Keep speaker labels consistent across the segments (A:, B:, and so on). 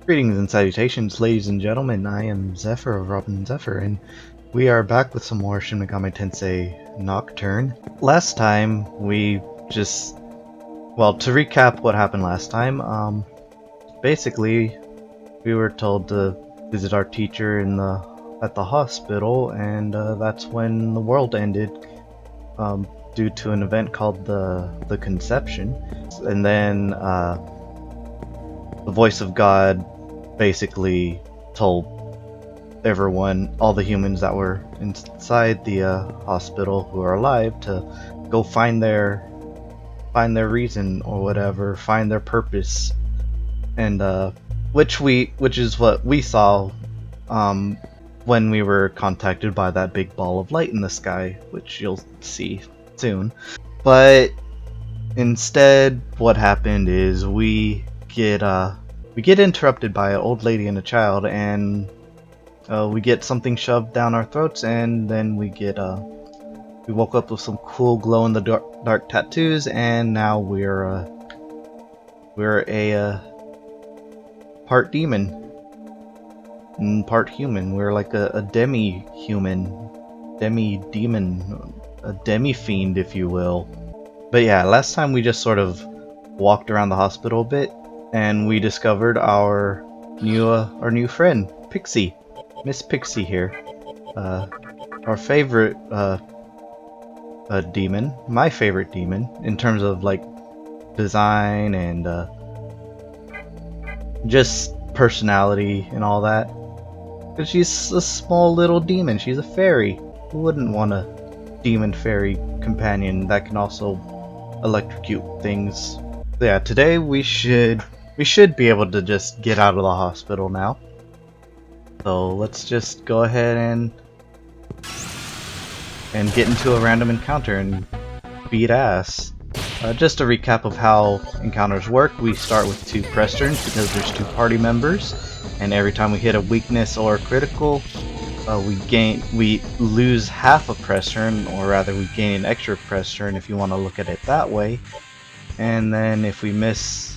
A: Greetings and salutations, ladies and gentlemen. I am Zephyr of Robin Zephyr, and we are back with some more Shin Megami Tensei Nocturne. Last time, to recap what happened last time, basically, we were told to visit our teacher at the hospital, and that's when the world ended, due to an event called the Conception. And then, the voice of God basically told everyone, all the humans that were inside the hospital who are alive, to go find their reason or whatever, find their purpose, and which is what we saw when we were contacted by that big ball of light in the sky, which you'll see soon. But instead, what happened is we get interrupted by an old lady and a child, and we get something shoved down our throats, and then we woke up with some cool glow in the dark tattoos, and now we're a part demon and part human. We're like a demi-human, demi-demon, a demi-fiend, if you will. But yeah, last time we just sort of walked around the hospital a bit, and we discovered our new friend, Pixie, Miss Pixie here, our favorite demon, my favorite demon in terms of like design and just personality and all that. Because she's a small little demon, she's a fairy. Who wouldn't want a demon fairy companion that can also electrocute things? So yeah, today we should be able to just get out of the hospital now. So let's just go ahead and get into a random encounter and beat ass. Just a recap of how encounters work: we start with 2 press turns because there's 2 party members, and every time we hit a weakness or a critical, we lose half a press turn, or rather we gain an extra press turn if you want to look at it that way. And then if we miss,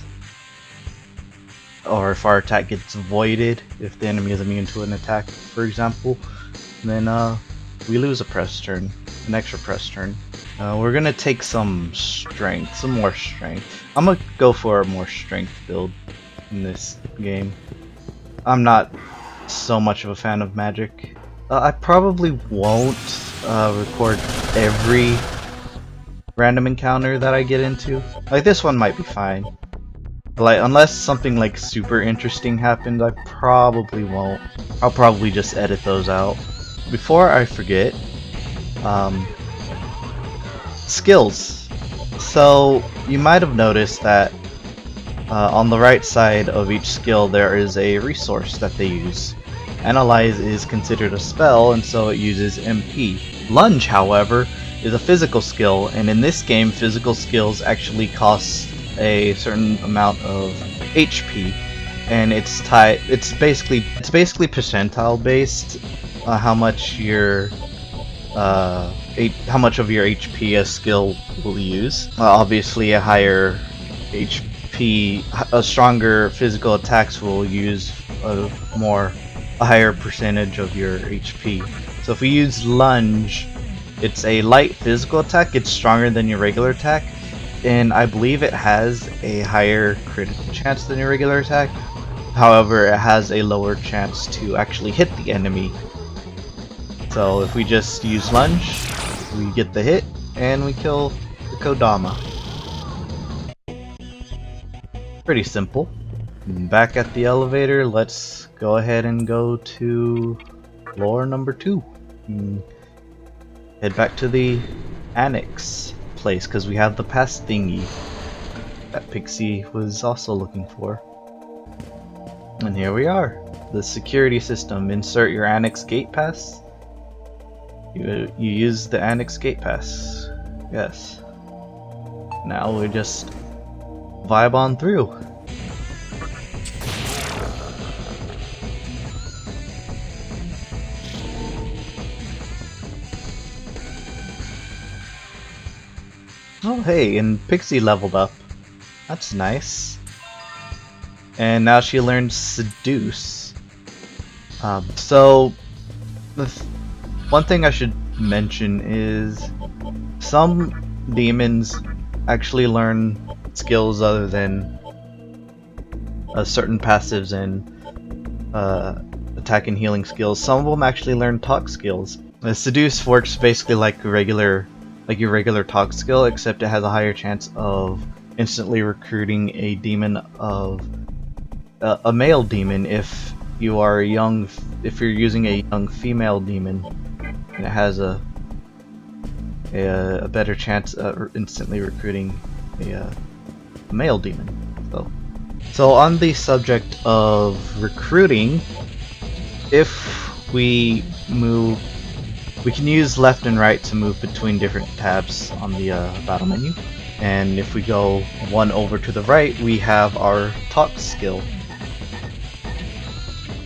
A: or if our attack gets voided, if the enemy is immune to an attack, for example, then we lose a press turn, an extra press turn. We're gonna take some more strength. I'm gonna go for a more strength build in this game. I'm not so much of a fan of magic. I probably won't record every random encounter that I get into. Like, this one might be fine. Like, unless something like super interesting happens, I probably won't. I'll probably just edit those out. Before I forget, skills. So you might have noticed that on the right side of each skill there is a resource that they use. Analyze is considered a spell, and so it uses MP. Lunge, however, is a physical skill, and in this game physical skills actually cost a certain amount of HP, and it's basically percentile based, how much of your HP a skill will use. Obviously, a stronger physical attacks will use a higher percentage of your HP. So if we use lunge, it's a light physical attack. It's stronger than your regular attack, and I believe it has a higher critical chance than your regular attack. However, it has a lower chance to actually hit the enemy. So if we just use lunge, we get the hit and we kill the Kodama. Pretty simple. Back at the elevator, let's go ahead and go to floor number 2. Head back to the annex place because we have the pass thingy that Pixie was also looking for. And here we are. The security system. Insert your annex gate pass. You use the annex gate pass. Yes. Now we just vibe on through. Oh hey, and Pixie leveled up. That's nice. and now she learns Seduce. So, one thing I should mention is some demons actually learn skills other than certain passives and attack and healing skills. Some of them actually learn talk skills. Seduce works basically like your regular talk skill, except it has a higher chance of instantly recruiting a demon of a male demon if you're using a young female demon, and it has a better chance of instantly recruiting a male demon. So on the subject of recruiting, if we can use left and right to move between different tabs on the battle menu. And if we go one over to the right, we have our talk skill.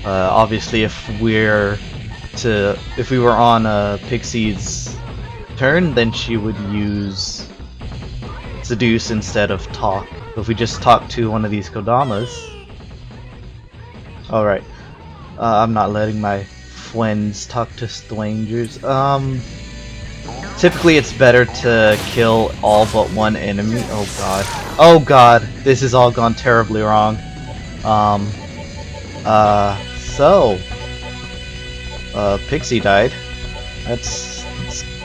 A: Obviously, if we were on Pixie's turn, then she would use Seduce instead of talk. If we just talk to one of these Kodamas. Alright. I'm not letting my friends talk to strangers. Typically it's better to kill all but one enemy. Oh god. Oh god! This has all gone terribly wrong. Pixie died. That's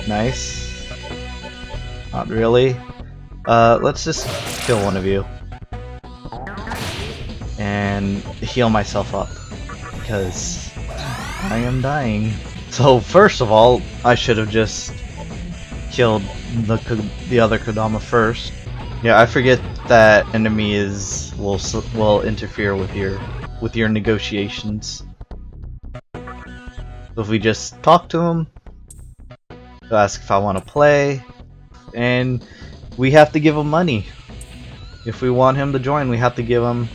A: nice. Not really. Let's just kill one of you. And heal myself up. Because I am dying. So first of all, I should have just killed the other Kodama first. Yeah, I forget that enemies will interfere with your negotiations. So if we just talk to him, he'll ask if I want to play, and we have to give him money. If we want him to join, we have to give him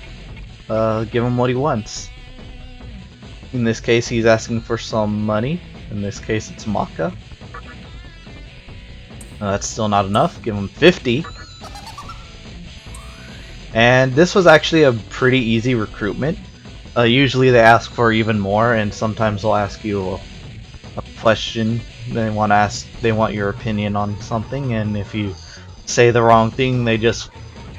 A: what he wants. In this case, he's asking for some money. In this case, it's Maka. That's still not enough. Give him 50. And this was actually a pretty easy recruitment. Usually they ask for even more, and sometimes they'll ask you a question. They want your opinion on something, and if you say the wrong thing, they just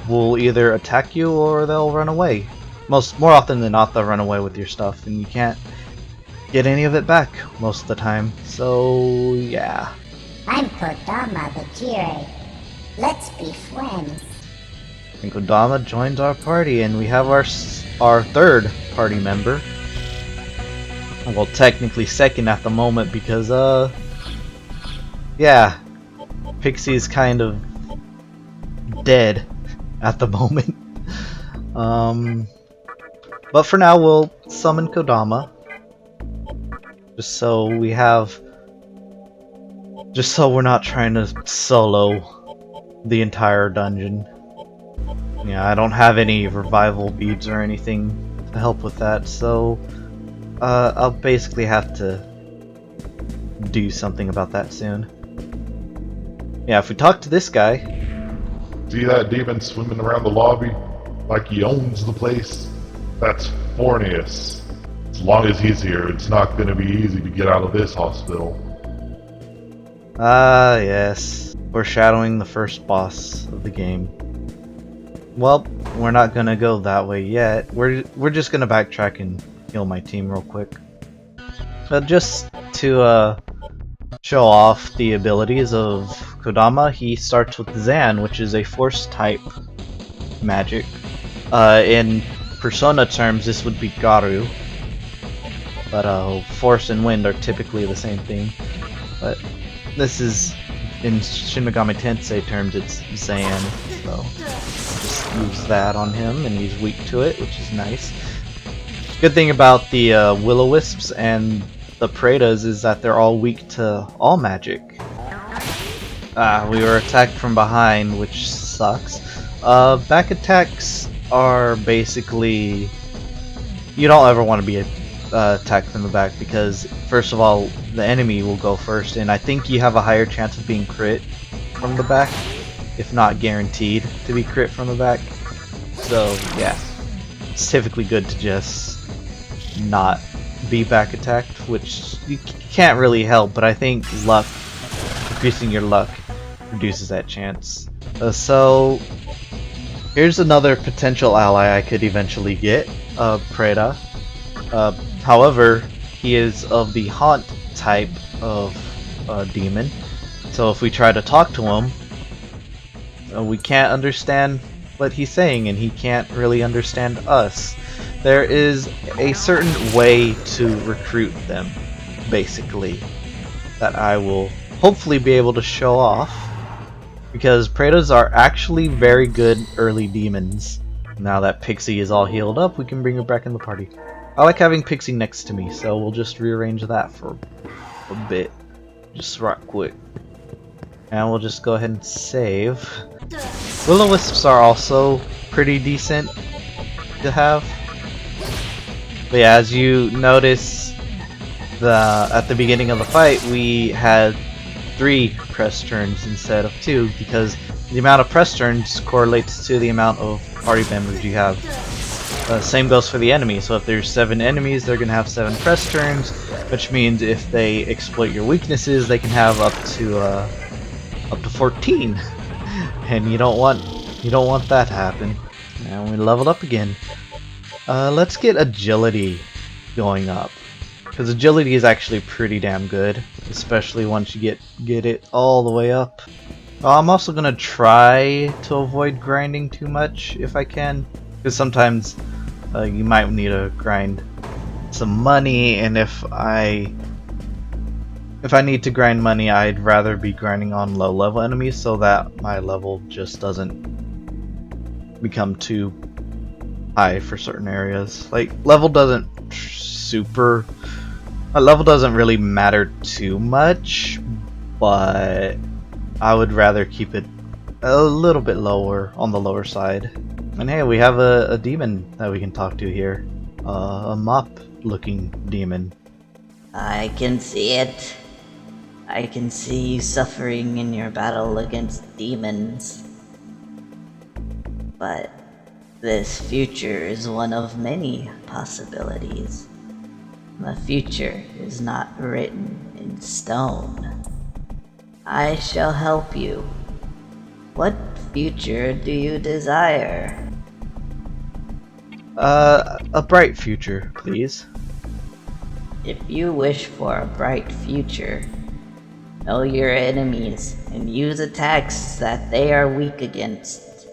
A: will either attack you or they'll run away. More often than not, they'll run away with your stuff, and you can't get any of it back most of the time. So yeah.
B: I'm Kodama the Jirei. Let's be friends.
A: And Kodama joins our party, and we have our third party member. Well, technically second at the moment because yeah, Pixie's kind of dead at the moment. But for now, we'll summon Kodama. Just so we're not trying to solo the entire dungeon. Yeah, I don't have any revival beads or anything to help with that, so I'll basically have to do something about that soon. Yeah, if we talk to this guy...
C: See that demon swimming around the lobby like he owns the place? That's Fornius. As long as he's here, it's not going to be easy to get out of this hospital.
A: Ah, yes. Foreshadowing the first boss of the game. Well, we're not gonna go that way yet. We're just gonna backtrack and heal my team real quick. But just to show off the abilities of Kodama, he starts with Zan, which is a force type magic. In Persona terms, this would be Garu. But force and wind are typically the same thing. But this is, in Shin Megami Tensei terms, it's Zan, so just use that on him, and he's weak to it, which is nice. Good thing about the Will-O-Wisps and the Praetas is that they're all weak to all magic. We were attacked from behind, which sucks. Back attacks are basically... You don't ever want to be attacked from the back, because first of all, the enemy will go first, and I think you have a higher chance of being crit from the back, if not guaranteed to be crit from the back. So yeah, it's typically good to just not be back attacked, which you can't really help, but I think luck, increasing your luck, reduces that chance. So here's another potential ally I could eventually get, Preda. However, he is of the haunt type of demon, so if we try to talk to him, we can't understand what he's saying, and he can't really understand us. There is a certain way to recruit them, basically, that I will hopefully be able to show off, because Predas are actually very good early demons. Now that Pixie is all healed up, we can bring her back in the party. I like having Pixie next to me, so we'll just rearrange that for a bit. Just right quick. And we'll just go ahead and save. Will-o-wisps are also pretty decent to have. But yeah, as you notice, at the beginning of the fight, we had 3 press turns instead of 2, because the amount of press turns correlates to the amount of party members you have. Same goes for the enemies, so if there's 7 enemies, they're going to have 7 press turns, which means if they exploit your weaknesses, they can have up to 14. And you don't want that to happen. And we leveled up again. Let's get agility going up, because agility is actually pretty damn good, especially once you get it all the way up. I'm also gonna try to avoid grinding too much if I can, because sometimes you might need to grind some money, and if I need to grind money, I'd rather be grinding on low level enemies so that my level just doesn't become too high for certain areas. Like, level doesn't really matter too much, but I would rather keep it a little bit lower, on the lower side. And hey, we have a demon that we can talk to here. A mop looking demon.
D: I can see it. I can see you suffering in your battle against demons. But this future is one of many possibilities. The future is not written in stone. I shall help you. What future do you desire?
A: A bright future, please.
D: If you wish for a bright future, know your enemies and use attacks that they are weak against.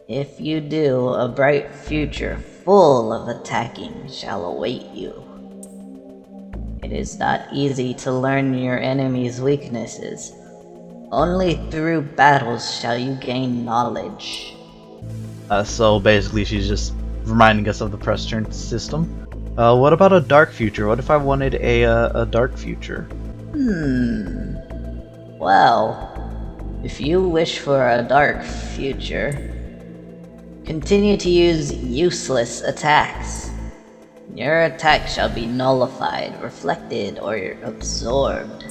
D: If you do, a bright future full of attacking shall await you. It is not easy to learn your enemy's weaknesses. Only through battles shall you gain knowledge.
A: So basically she's just reminding us of the press turn system. What about a dark future? What if I wanted a dark future?
D: Well, if you wish for a dark future, continue to use useless attacks. Your attack shall be nullified, reflected, or absorbed.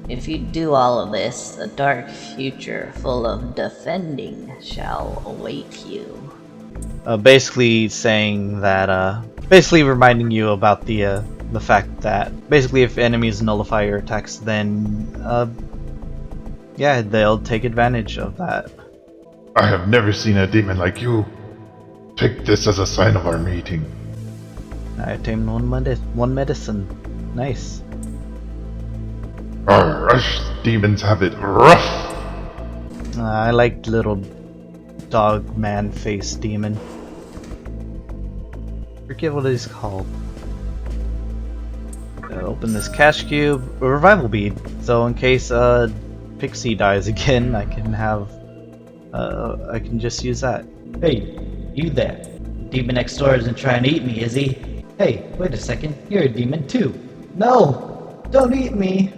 D: If you do all of this, a dark future full of defending shall await you.
A: Basically saying that, basically reminding you about the fact that basically if enemies nullify your attacks, then yeah, they'll take advantage of that.
C: I have never seen a demon like you. Take this as a sign of our meeting.
A: I attained one medicine. Nice.
C: Our rush demons have it rough.
A: I like little dog man face demon. Forget what he's called. Open this cash cube, a revival bead, so in case Pixie dies again, I can have I can just use that.
E: Hey, you there. Demon next door isn't trying to eat me, is he? Hey, wait a second, you're a demon too. No! Don't eat me!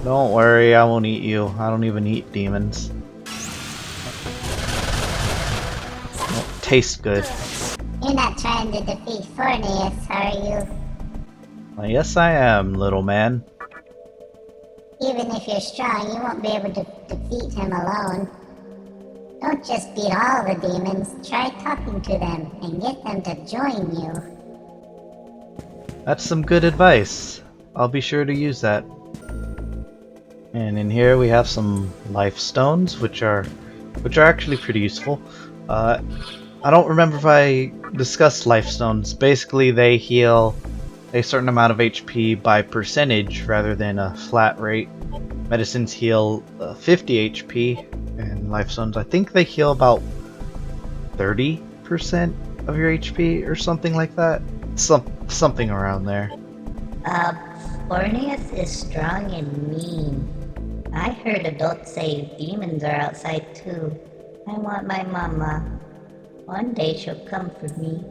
A: Don't worry, I won't eat you. I don't even eat demons. Don't taste good.
B: You're not trying to defeat Fornius, are you?
A: Well, yes I am, little man.
B: Even if you're strong, you won't be able to defeat him alone. Don't just beat all the demons, try talking to them and get them to join you.
A: That's some good advice. I'll be sure to use that. And in here we have some life stones, which are actually pretty useful. I don't remember if I discussed life stones. Basically, they heal a certain amount of HP by percentage rather than a flat rate. Medicines heal 50 HP, and life stones, I think they heal about 30% of your HP or something like that. Something around there.
B: Fornius is strong and mean. I heard adults say demons are outside too. I want my mama. One day she'll come for me.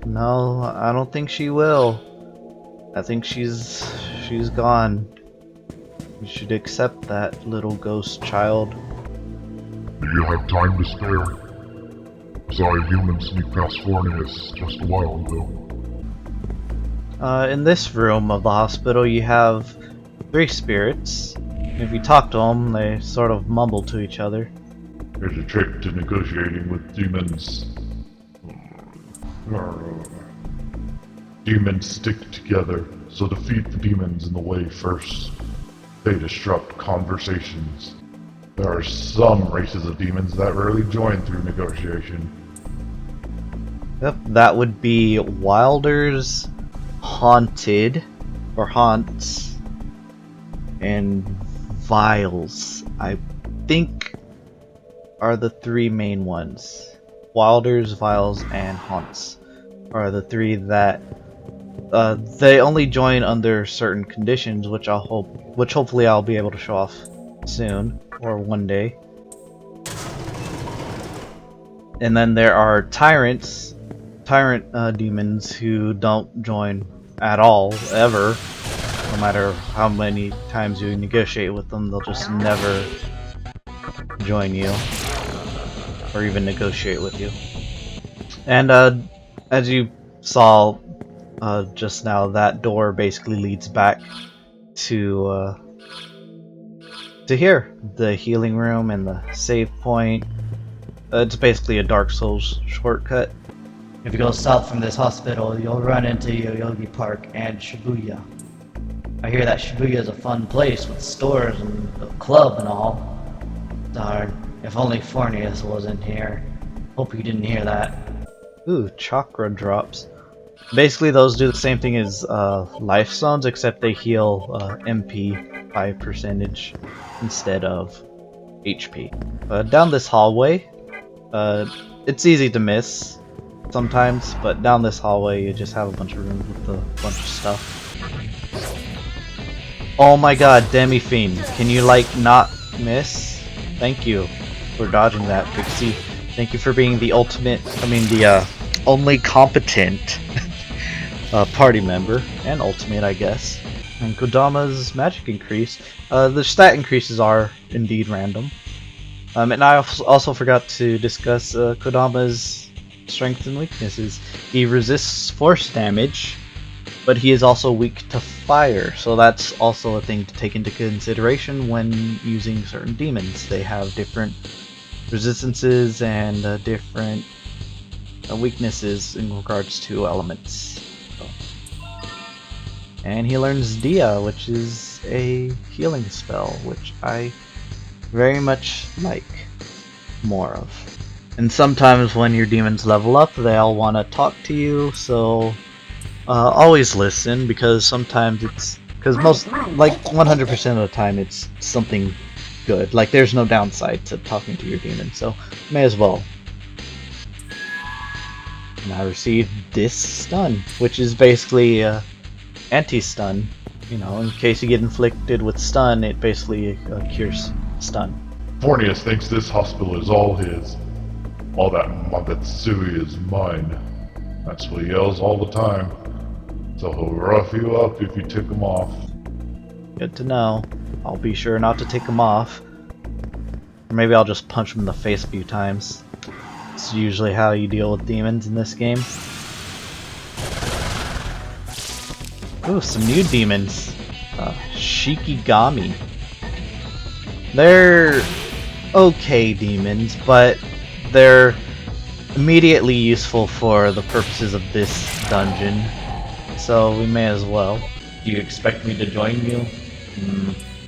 A: No, I don't think she will. I think she's gone. You should accept that, little ghost child.
C: Do you have time to spare? Saw a human sneak past Fornius just a while ago.
A: In this room of the hospital, you have 3 spirits. If you talk to them, they sort of mumble to each other.
C: There's a trick to negotiating with demons. Demons stick together, so defeat the demons in the way first. They disrupt conversations. There are some races of demons that rarely join through negotiation.
A: Yep, that would be Wilders, Haunted, or Haunts, and Vials, I think, are the 3 main ones. Wilders, Vials, and Haunts are the 3 that they only join under certain conditions, which hopefully I'll be able to show off soon or one day. And then there are tyrant demons who don't join at all, ever. No matter how many times you negotiate with them, they'll just never join you or even negotiate with you. And as you saw just now, that door basically leads back to here, the healing room and the save point. It's basically a Dark Souls shortcut.
E: If you go south from this hospital, you'll run into Yoyogi Park and Shibuya. I hear that Shibuya is a fun place with stores and a club and all. Darn, if only Fornius wasn't here. Hope you didn't hear that.
A: Ooh, chakra drops. Basically, those do the same thing as life stones, except they heal MP by percentage instead of HP. Down this hallway, it's easy to miss sometimes, but down this hallway you just have a bunch of rooms with a bunch of stuff. Oh my god, Demi-Fiend, can you like not miss? Thank you for dodging that, Pixie. Thank you for being the only competent party member, and ultimate, I guess. And Kodama's magic increase. The stat increases are indeed random. And I also forgot to discuss Kodama's strengths and weaknesses. He resists force damage, but he is also weak to fire, so that's also a thing to take into consideration when using certain demons. They have different resistances and different weaknesses in regards to elements. So. And he learns Dia, which is a healing spell, which I very much like more of. And sometimes when your demons level up, they all want to talk to you, so always listen, because sometimes like 100% of the time it's something good. Like there's no downside to talking to your demon, so may as well. And I received this stun, which is basically anti-stun. You know, in case you get inflicted with stun, it basically cures stun.
C: Fornius thinks this hospital is all his. All that Mabatsui is mine. That's what he yells all the time. So he'll rough you up if you tick him off.
A: Good to know. I'll be sure not to tick him off. Or maybe I'll just punch him in the face a few times. It's usually how you deal with demons in this game. Ooh, some new demons. Shikigami. They're okay demons, but they're immediately useful for the purposes of this dungeon, so we may as well.
E: Do you expect me to join you?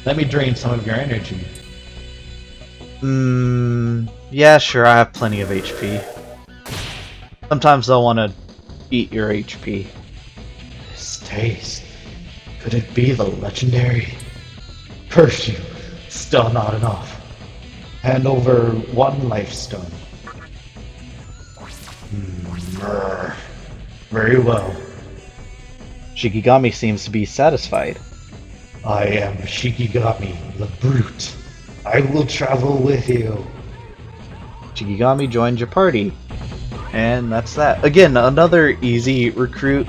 E: Let me drain some of your energy.
A: Yeah, sure, I have plenty of HP. Sometimes I'll want to eat your HP.
E: This taste. Could it be the legendary? Curse you. Still not enough. Hand over 1 life stone. Very well.
A: Shikigami seems to be satisfied.
E: I am Shikigami, the brute. I will travel with you.
A: Shikigami joins your party. And that's that. Again, another easy recruit.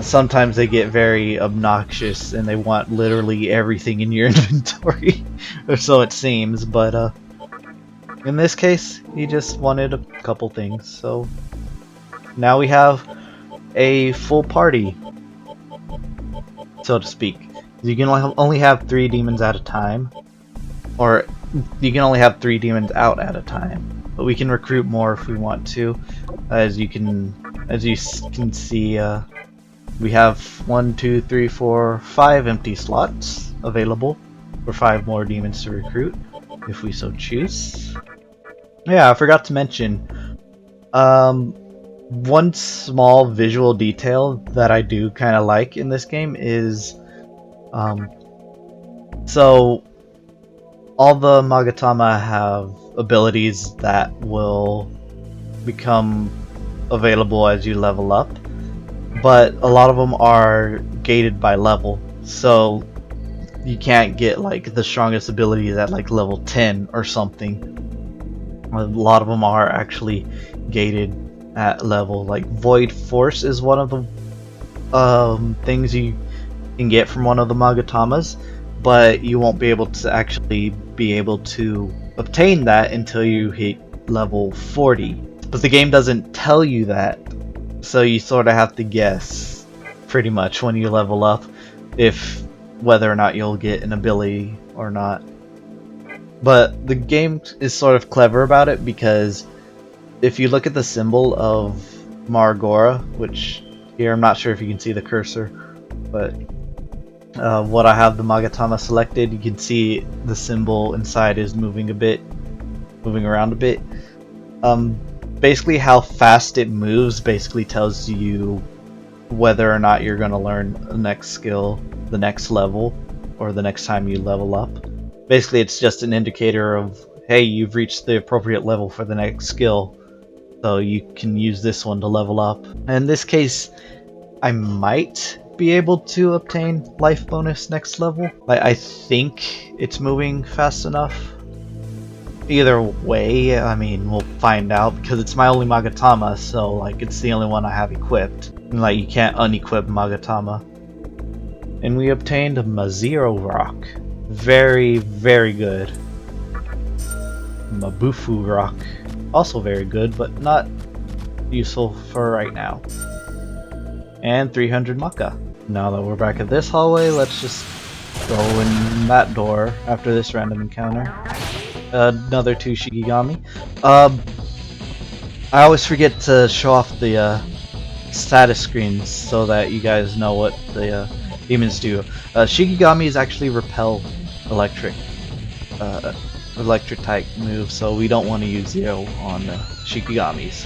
A: Sometimes they get very obnoxious and they want literally everything in your inventory. Or so it seems, but in this case, he just wanted a couple things. So now we have a full party, so to speak. You can only have 3 demons at a time. Or you can only have 3 demons out at a time. But we can recruit more if we want to. As you can see, we have 1, 2, 3, 4, 5 empty slots available for 5 more demons to recruit, if we so choose. Yeah, I forgot to mention, one small visual detail that I do kind of like in this game is, so all the Magatama have abilities that will become available as you level up, but a lot of them are gated by level, so you can't get like the strongest abilities at like level 10 or something. A lot of them are actually gated at level, like Void Force is one of the things you can get from one of the Magatamas, but you won't be able to actually be able to obtain that until you hit level 40. But the game doesn't tell you that, so you sort of have to guess pretty much when you level up if whether or not you'll get an ability or not. But the game is sort of clever about it, because if you look at the symbol of Margora, which here I'm not sure if you can see the cursor, but what I have the Magatama selected, you can see the symbol inside is moving around a bit. Basically how fast it moves basically tells you whether or not you're going to learn the next skill, the next level, or the next time you level up. Basically it's just an indicator of, hey, you've reached the appropriate level for the next skill, so you can use this one to level up. In this case, I might be able to obtain life bonus next level. I think it's moving fast enough. Either way, I mean, we'll find out, because it's my only Magatama, so like it's the only one I have equipped. And, like, you can't unequip Magatama. And we obtained a Maziro Rock. Very, very good. Mabufu Rock. Also very good, but not useful for right now. And 300 Maka. Now that we're back at this hallway, let's just go in that door after this random encounter. Another 2 Shikigami. I always forget to show off the status screens so that you guys know what the demons do. Shikigamis actually repel electric type moves, so we don't want to use Zero on Shikigamis.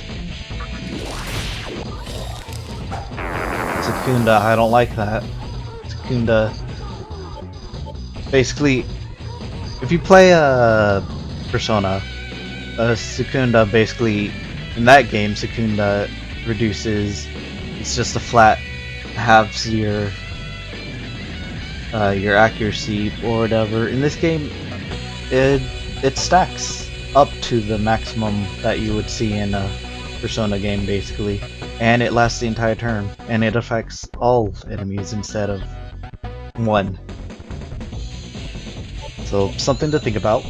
A: Secunda, I don't like that. Secunda, basically, if you play Persona, Secunda basically, in that game, Secunda reduces, it's just a flat halves your accuracy or whatever. In this game, it stacks up to the maximum that you would see in a Persona game, basically, and it lasts the entire turn, and it affects all enemies instead of one. So something to think about.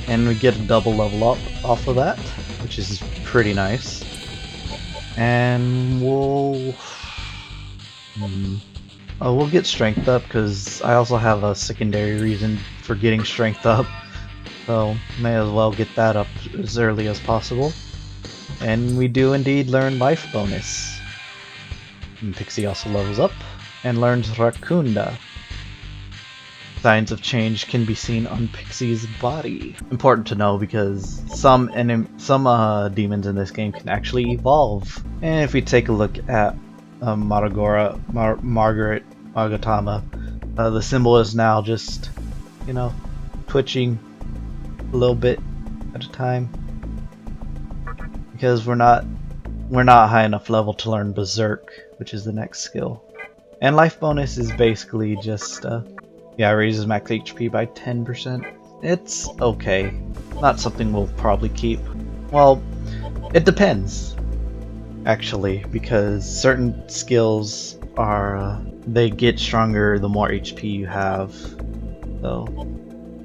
A: And we get a double level up off of that, which is pretty nice. And we'll get strength up, because I also have a secondary reason for getting strength up, so may as well get that up as early as possible. And we do indeed learn life bonus. And Pixie also levels up and learns Rakunda. Signs of change can be seen on Pixie's body. Important to know because some demons in this game can actually evolve. And if we take a look at Margaret Magatama, the symbol is now just, you know, twitching a little bit at a time because we're not high enough level to learn Berserk, which is the next skill. And life bonus is basically just yeah, it raises max HP by 10%. It's okay. Not something we'll probably keep. Well, it depends, actually, because certain skills are, they get stronger the more HP you have. So,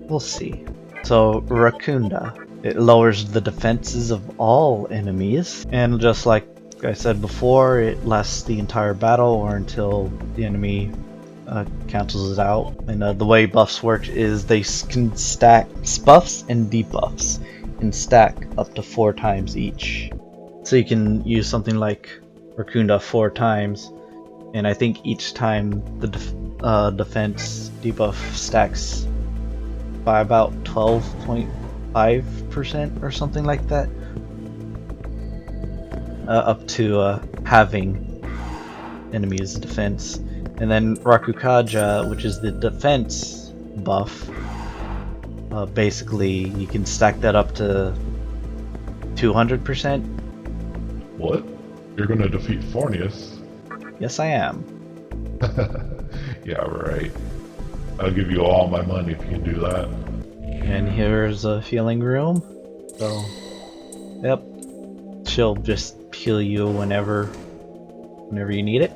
A: we'll see. So, Rakunda. It lowers the defenses of all enemies. And just like I said before, it lasts the entire battle or until the enemy cancels it out. And the way buffs work is they can stack buffs and debuffs and stack up to 4 times each. So you can use something like Rakunda 4 times, and I think each time the defense debuff stacks by about 12.5% or something like that, up to having enemies defense. And then Rakukaja, which is the defense buff, basically you can stack that up to 200%.
C: What? You're gonna defeat Fornius?
A: Yes, I am.
C: Yeah, right. I'll give you all my money if you can do that.
A: And here's a healing room. So, yep, she'll just heal you whenever you need it.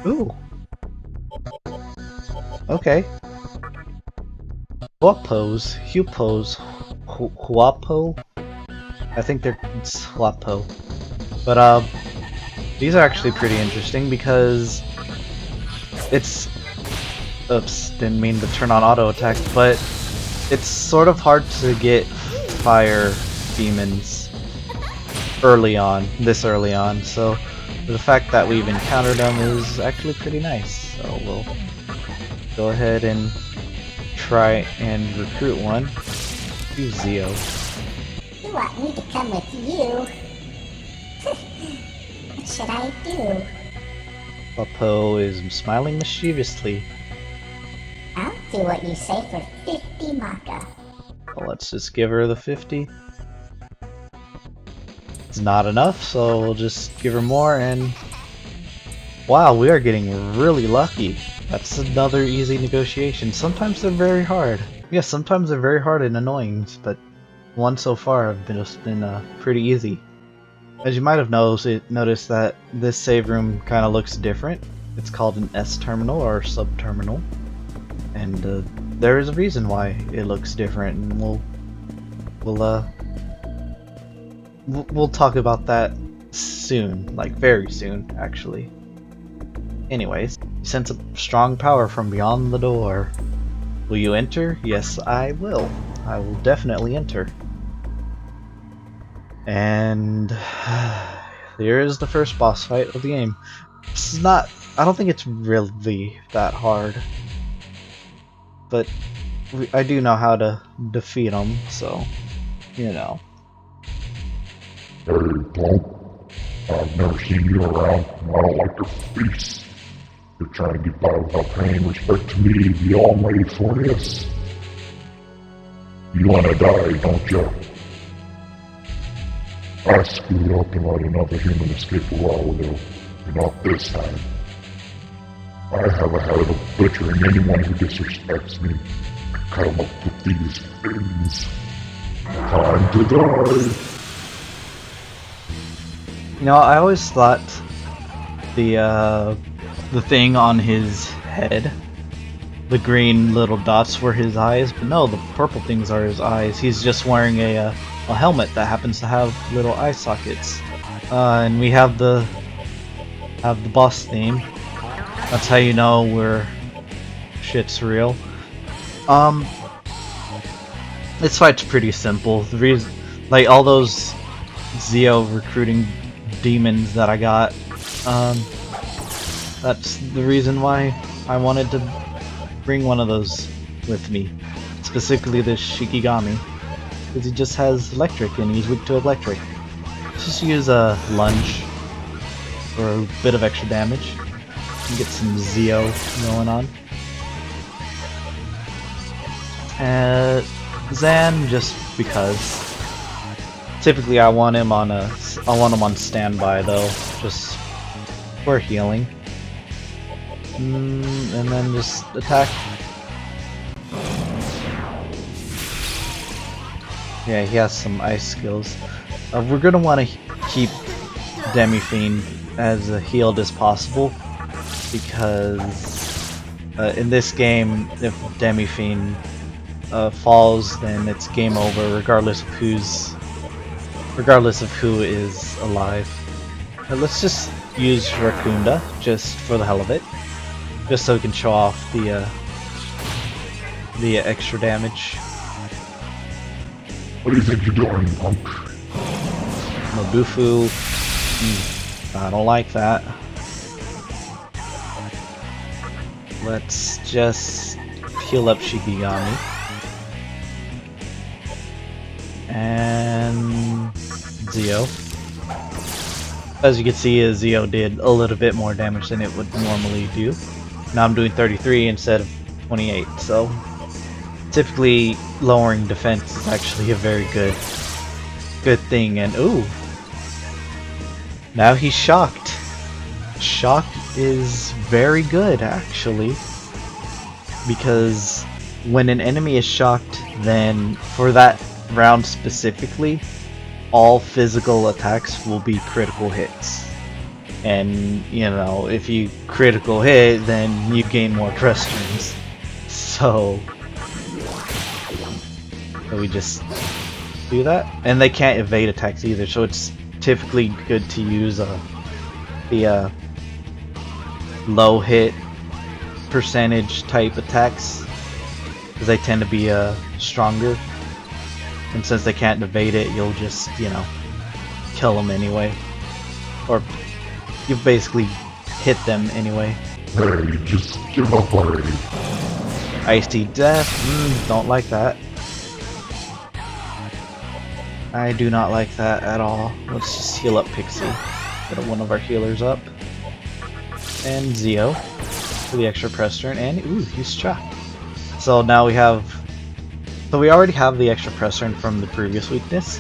A: Ooh. Okay. Huapos, Hupos, Huapo. I think it's Huapo. But these are actually pretty interesting because it's, oops, didn't mean to turn on auto attack, but it's sort of hard to get fire demons this early on, so the fact that we've encountered them is actually pretty nice. So we'll go ahead and try and recruit one. Use Zio.
B: You want me to come with you? What should I do?
A: Popo is smiling mischievously.
B: I'll do what you say for 50 Maka.
A: Well, let's just give her the 50. It's not enough, so we'll just give her more, and wow, we are getting really lucky. That's another easy negotiation. Sometimes they're very hard. Yeah, sometimes they're very hard and annoying, but one so far have been pretty easy. As you might have noticed that this save room kind of looks different. It's called an S terminal or sub-terminal, and there is a reason why it looks different, and we'll talk about that soon, like very soon, actually. Anyways, you sense a strong power from beyond the door. Will you enter? Yes, I will. I will definitely enter. And here is the first boss fight of the game. This is not, I don't think it's really that hard, but I do know how to defeat them, so, you know.
C: Hey, punk. I've never seen you around, and I don't like your face. You're trying to get by without paying respect to me, the almighty Fornius. You wanna die, don't you? I screwed up and let another human escape a while ago, but not this time. I have a habit of butchering anyone who disrespects me. I cut them up with these things. Time to die!
A: You know, I always thought the thing on his head, the green little dots were his eyes, but no, the purple things are his eyes. He's just wearing a helmet that happens to have little eye sockets. And we have the boss theme. That's how you know shit's real. This fight's pretty simple. The reason, like all those Zeo recruiting demons that I got, that's the reason why I wanted to bring one of those with me. Specifically this Shikigami, because he just has electric and he's weak to electric. Let's just use a lunge for a bit of extra damage and get some Zeo going on. Zan, just because. Typically, I want him on standby though, just for healing. And then just attack. Yeah, he has some ice skills. We're gonna want to keep Demi-Fiend as healed as possible, because in this game, if Demi-Fiend falls, then it's game over, regardless of who is alive. Let's just use Rakunda just for the hell of it, just so we can show off the extra damage.
C: What do you think you're doing, punk?
A: Mabufu, I don't like that. Let's just heal up Shikigami. And Zeo. As you can see, Zeo did a little bit more damage than it would normally do. Now I'm doing 33 instead of 28, so typically lowering defense is actually a very good thing. And ooh, now he's shocked. Shock is very good actually, because when an enemy is shocked, then for that round specifically, all physical attacks will be critical hits. And you know, if you critical hit, then you gain more trust streams. So we just do that. And they can't evade attacks either, so it's typically good to use the low hit percentage type attacks, because they tend to be stronger. And since they can't evade it, you'll just, you know, kill them anyway. Or you basically hit them anyway.
C: Hey, just give up already.
A: Icy Death, don't like that. I do not like that at all. Let's just heal up Pixie. Get one of our healers up. And Zeo for the extra press turn. And ooh, he's shocked. So now we have... So we already have the extra press turn from the previous weakness,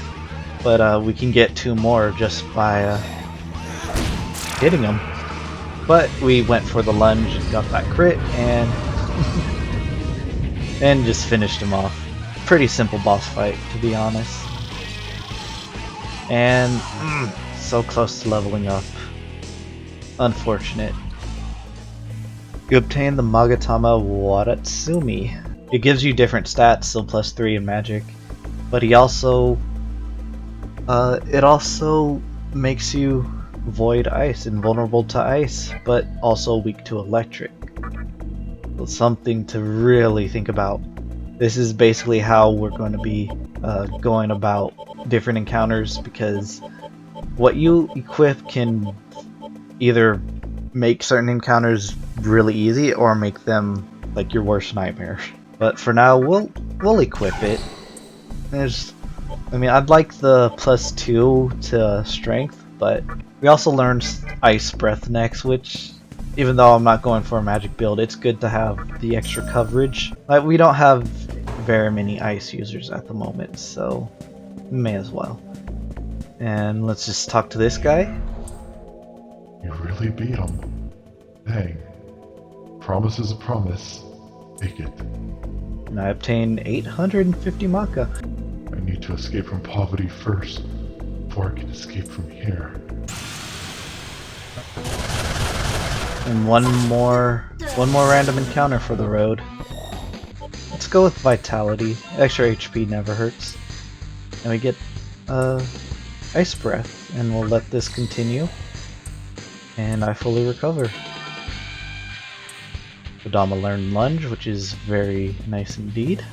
A: but we can get 2 more just by hitting him. But we went for the lunge and got that crit, and and just finished him off. Pretty simple boss fight, to be honest. And so close to leveling up. Unfortunate. You obtain the Magatama Waratsumi. It gives you different stats, so +3 in magic, but he also it also makes you void ice, invulnerable to ice, but also weak to electric. So something to really think about. This is basically how we're going to be going about different encounters, because what you equip can either make certain encounters really easy or make them like your worst nightmare. But for now, we'll equip it. I mean, I'd like the +2 to strength, but we also learned Ice Breath next, which, even though I'm not going for a magic build, it's good to have the extra coverage. Like, we don't have very many ice users at the moment, so may as well. And let's just talk to this guy.
C: You really beat him. Dang. Promise is a promise. Take it.
A: And I obtained 850 Maka.
C: I need to escape from poverty first, before I can escape from here.
A: And one more random encounter for the road. Let's go with Vitality. Extra HP never hurts. And we get Ice Breath, and we'll let this continue. And I fully recover. Kodama learned lunge, which is very nice indeed.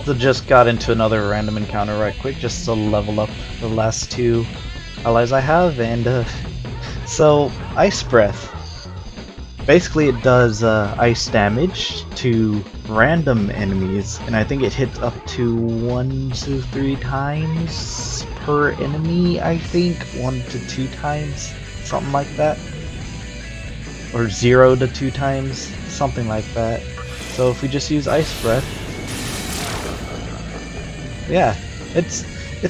A: So just got into another random encounter right quick just to level up the last two allies I have, and so Ice Breath. Basically it does ice damage to random enemies, and I think it hits up to 1 to 3 times per enemy, I think. 1 to 2 times, something like that. Or 0 to 2 times, something like that. So if we just use Ice Breath, yeah, it's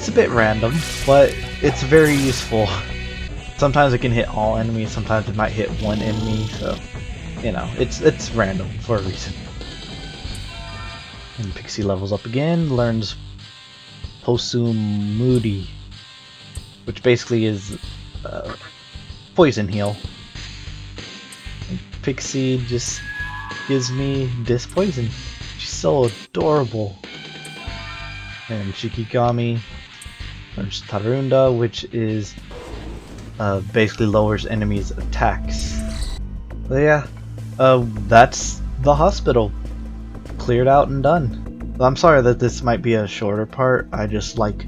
A: a bit random, but it's very useful. Sometimes it can hit all enemies, sometimes it might hit one enemy, so you know, it's random for a reason. And Pixie levels up again, learns Posumudi, which basically is poison heal. And Pixie just gives me this poison. She's so adorable. And Shikigami learns Tarunda, which is basically lowers enemies' attacks. But yeah, that's the hospital. Cleared out and done. I'm sorry that this might be a shorter part. I just like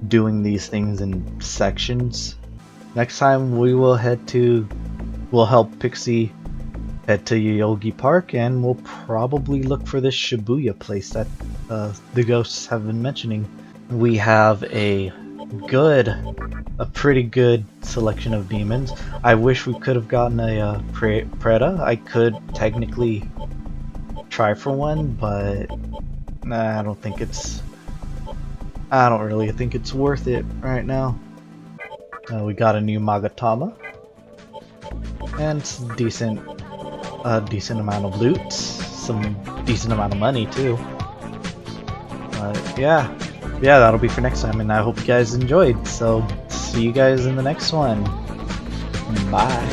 A: doing these things in sections. Next time we'll help Pixie head to Yoyogi Park, and we'll probably look for this Shibuya place that the ghosts have been mentioning. We have a pretty good selection of demons. I wish we could have gotten a Preda. I could technically try for one, but nah, I don't really think it's worth it right now. We got a new Magatama, and some decent amount of loot, some decent amount of money too. Yeah, that'll be for next time, and I hope you guys enjoyed. So see you guys in the next one. Bye.